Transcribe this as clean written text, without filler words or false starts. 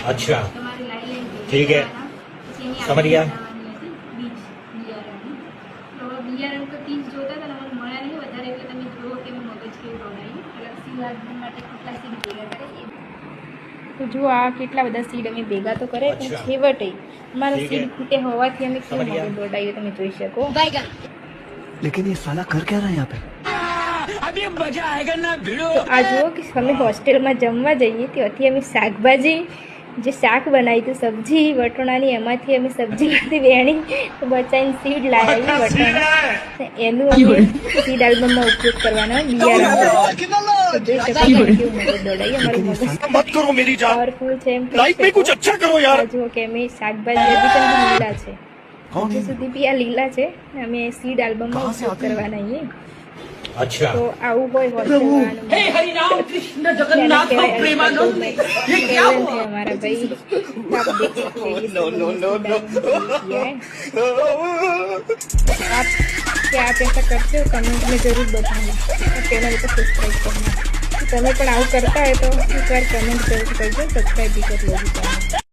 अच्छा ठीक है समझ गया। બિયારણ તો 30 જોતા હતા ને મને મળ્યા નહીં વધારે એટલે તમે જુઓ કે મેં મગજ કેવું દોડાયું એટલે સીડ હાર્ડબોર્ડ માટે કેટલા સીડ ભેગા કરે તો જો આ કેટલા બધા સીડ અમે ભેગા તો કરે પણ છેવટે અમારા સીડ ફૂટે હોવાથી અમે કેવું મગજ દોડાયું તમે જોઈ શકો लेकिन ये साला कर क्या रहा है यहाँ पे अभी मजा आएगा ना भिड़ो। તો આ જુઓ કે અમે હોસ્ટેલમાં જમવા જઈએ ત્યાંથી અમે શાકભાજી જે શાક બનાવી હતું સબ્જી વટોણાની એમાંથી અમે સબ્જીમાંથી વેણી તો બચાવીને સીડ લાવી વટોણા એનું અમે સીડ આલ્બમમાં ઉપયોગ કરવાનો બિયારણ જોઈ શકો કેવું મગજ દોડાઈ અમારું મગજ मत करो मेरी जान પાવરફુલ છે એમ लाइफ में कुछ अच्छा करो यार। જુઓ કે અમે શાકભાજી હજી પણ લીલા છે હજી સુધી બી આ લીલા છે અમે સીડ આલ્બમમાં ઉપયોગ કરવાના છીએ अच्छा તો આવું હોય હોસ્ટેલમાં हे हरि राम कृष्ण जगन्नाथ प्रेमानंद ये क्या हुआ? हमारा भाई आप देख सकते हैं नो नो नो नो आप क्या आप ऐसा करते हो कमेंट में जरूर बताना और चैनल को सब्सक्राइब करना તમે પણ આવું કરતા હોય તો એક વાર કમેન્ટ કરજો સબસ્ક્રાઈબ બી કરી લેજો ચેનલ